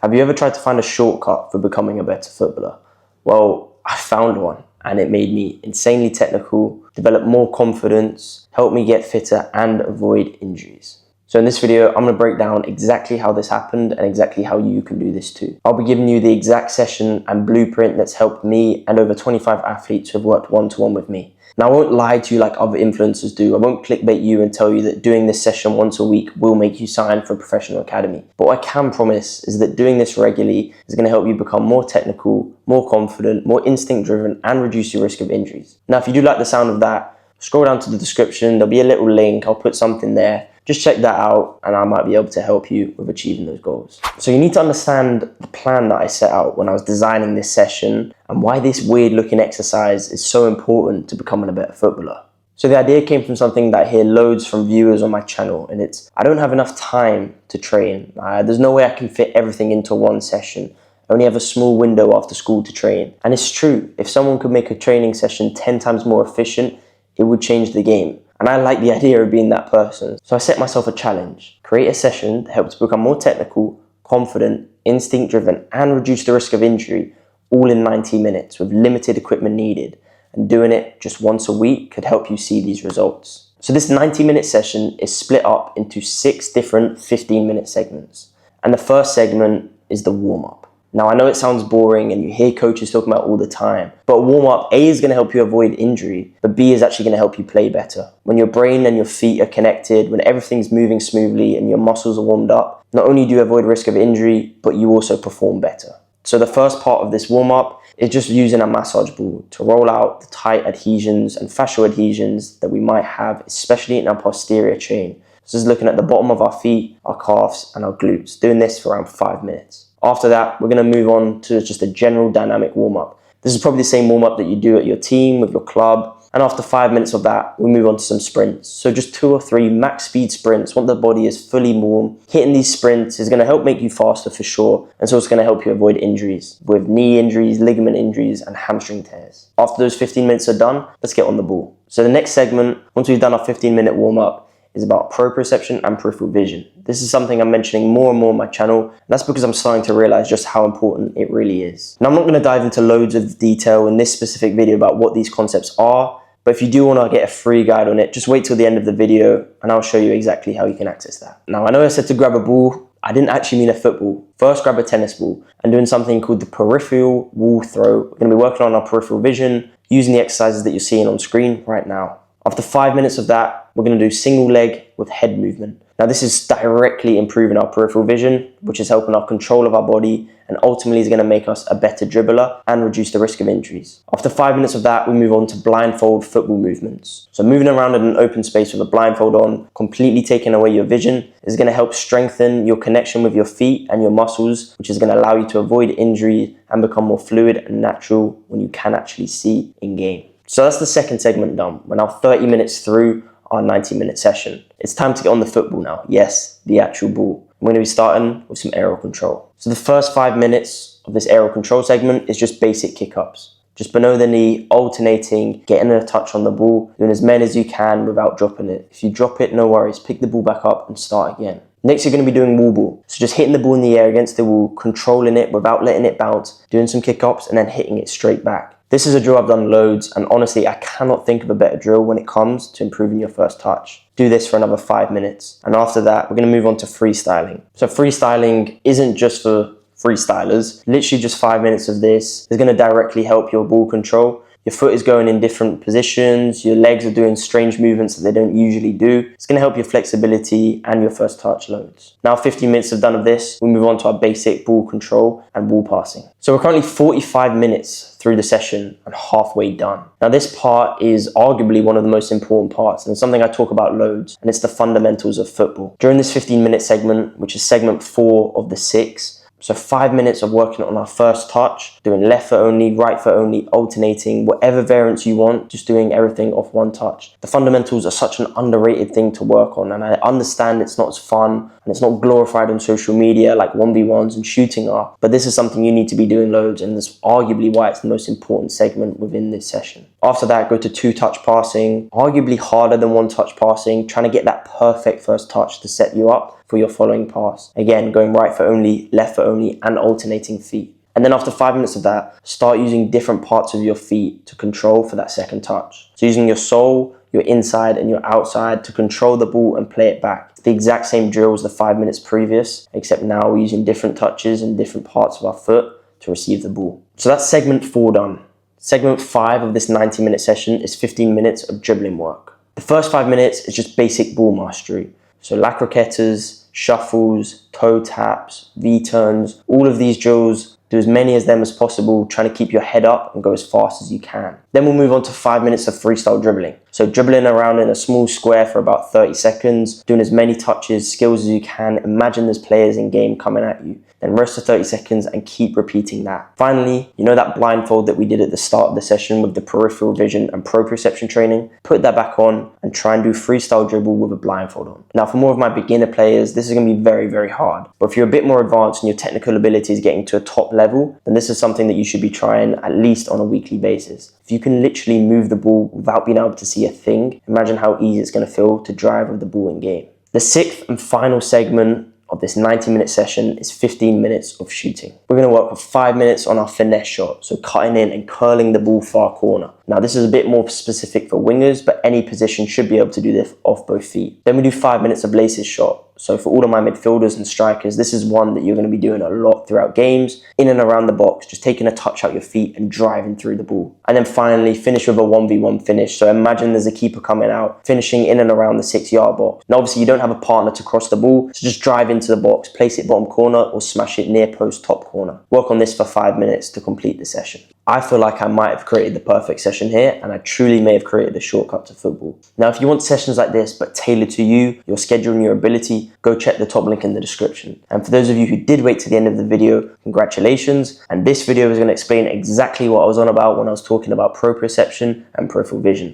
Have you ever tried to find a shortcut for becoming a better footballer? Well, I found one, and it made me insanely technical, develop more confidence, help me get fitter and avoid injuries. So in this video, I'm going to break down exactly how this happened and exactly how you can do this too. I'll be giving you the exact session and blueprint that's helped me and over 25 athletes who have worked one-to-one with me. Now, I won't lie to you like other influencers do. I won't clickbait you and tell you that doing this session once a week will make you sign for a professional academy. But what I can promise is that doing this regularly is going to help you become more technical, more confident, more instinct-driven, and reduce your risk of injuries. Now, if you do like the sound of that, scroll down to the description. There'll be a little link. I'll put something there. Just check that out and I might be able to help you with achieving those goals. So you need to understand the plan that I set out when I was designing this session and why this weird looking exercise is so important to becoming a better footballer. So the idea came from something that I hear loads from viewers on my channel, and it's, I don't have enough time to train. There's no way I can fit everything into one session. I only have a small window after school to train. And it's true, if someone could make a training session 10 times more efficient, it would change the game. And I like the idea of being that person. So I set myself a challenge. Create a session that helps become more technical, confident, instinct-driven, and reduce the risk of injury, all in 90 minutes with limited equipment needed. And doing it just once a week could help you see these results. So this 90-minute session is split up into 6 different 15-minute segments. And the first segment is the warm-up. Now, I know it sounds boring and you hear coaches talking about it all the time, but warm-up, A, is going to help you avoid injury, but B is actually going to help you play better. When your brain and your feet are connected, when everything's moving smoothly and your muscles are warmed up, not only do you avoid risk of injury, but you also perform better. So the first part of this warm-up is just using a massage ball to roll out the tight adhesions and fascial adhesions that we might have, especially in our posterior chain. So just looking at the bottom of our feet, our calves, and our glutes, doing this for around 5 minutes. After that, we're going to move on to just a general dynamic warm-up. This is probably the same warm-up that you do at your team, with your club. And after 5 minutes of that, we move on to some sprints. So just 2 or 3 max speed sprints once the body is fully warm. Hitting these sprints is going to help make you faster for sure. And so it's going to help you avoid injuries, with knee injuries, ligament injuries, and hamstring tears. After those 15 minutes are done, let's get on the ball. So the next segment, once we've done our 15-minute warm-up, is about proprioception and peripheral vision. This is something I'm mentioning more and more on my channel, and that's because I'm starting to realize just how important it really is. Now, I'm not going to dive into loads of detail in this specific video about what these concepts are, but if you do want to get a free guide on it, just wait till the end of the video and I'll show you exactly how you can access that. Now, I know I said to grab a ball. I didn't actually mean a football. First, grab a tennis ball and doing something called the peripheral wall throw. We're going to be working on our peripheral vision using the exercises that you're seeing on screen right now. After 5 minutes of that, we're going to do single leg with head movement. Now, this is directly improving our peripheral vision, which is helping our control of our body and ultimately is going to make us a better dribbler and reduce the risk of injuries. After 5 minutes of that, we move on to blindfold football movements. So moving around in an open space with a blindfold on, completely taking away your vision, is going to help strengthen your connection with your feet and your muscles, which is going to allow you to avoid injury and become more fluid and natural when you can actually see in game. So that's the second segment done. We're now 30 minutes through our 90-minute session. It's time to get on the football now. Yes, the actual ball. I'm going to be starting with some aerial control. So the first 5 minutes of this aerial control segment is just basic kick-ups. Just below the knee, alternating, getting a touch on the ball, doing as many as you can without dropping it. If you drop it, no worries. Pick the ball back up and start again. Next, you're going to be doing wall ball. So just hitting the ball in the air against the wall, controlling it without letting it bounce, doing some kick-ups and then hitting it straight back. This is a drill I've done loads, and honestly, I cannot think of a better drill when it comes to improving your first touch. Do this for another 5 minutes. And after that, we're going to move on to freestyling. So freestyling isn't just for freestylers. Literally just 5 minutes of this is going to directly help your ball control. Your foot is going in different positions. Your legs are doing strange movements that they don't usually do. It's going to help your flexibility and your first touch loads. Now 15 minutes have done of this, we move on to our basic ball control and ball passing. So we're currently 45 minutes through the session and halfway done. Now this part is arguably one of the most important parts and it's something I talk about loads, and it's the fundamentals of football. During this 15-minute segment, which is segment 4 of the 6, so 5 minutes of working on our first touch, doing left foot only, right foot only, alternating, whatever variants you want, just doing everything off one touch. The fundamentals are such an underrated thing to work on, and I understand it's not as fun and it's not glorified on social media like 1v1s and shooting are, but this is something you need to be doing loads, and that's arguably why it's the most important segment within this session. After that, go to 2-touch passing, arguably harder than 1-touch passing, trying to get that perfect first touch to set you up for your following pass. Again, going right foot only, left foot only, and alternating feet. And then after 5 minutes of that, start using different parts of your feet to control for that second touch. So using your sole, your inside and your outside to control the ball and play it back. The exact same drill as the 5 minutes previous, except now we're using different touches and different parts of our foot to receive the ball. So that's segment 4 done. Segment 5 of this 90-minute session is 15 minutes of dribbling work. The first 5 minutes is just basic ball mastery. So la croquetas, shuffles, toe taps, V-turns, all of these drills, do as many as them as possible, trying to keep your head up and go as fast as you can. Then we'll move on to 5 minutes of freestyle dribbling. So dribbling around in a small square for about 30 seconds, doing as many touches, skills as you can. Imagine there's players in game coming at you. Then rest for 30 seconds and keep repeating that. Finally, you know that blindfold that we did at the start of the session with the peripheral vision and proprioception training? Put that back on and try and do freestyle dribble with a blindfold on. Now for more of my beginner players, this is going to be very, very hard. But if you're a bit more advanced and your technical ability is getting to a top level, then this is something that you should be trying at least on a weekly basis. If you can literally move the ball without being able to see a thing, imagine how easy it's going to feel to drive with the ball in game. The 6th and final segment of this 90-minute session is 15 minutes of shooting. We're going to work for 5 minutes on our finesse shot, so cutting in and curling the ball far corner. Now this is a bit more specific for wingers, but any position should be able to do this off both feet. Then we do 5 minutes of laces shot. So for all of my midfielders and strikers, this is one that you're going to be doing a lot throughout games, in and around the box, just taking a touch out your feet and driving through the ball. And then finally, finish with a 1v1 finish. So imagine there's a keeper coming out, finishing in and around the 6-yard box. Now obviously you don't have a partner to cross the ball, so just drive into the box, place it bottom corner or smash it near post top corner. Work on this for 5 minutes to complete the session. I feel like I might have created the perfect session here, and I truly may have created a shortcut to football. Now, if you want sessions like this, but tailored to you, your schedule and your ability, go check the top link in the description. And for those of you who did wait to the end of the video, congratulations. And this video is going to explain exactly what I was on about when I was talking about proprioception and peripheral vision.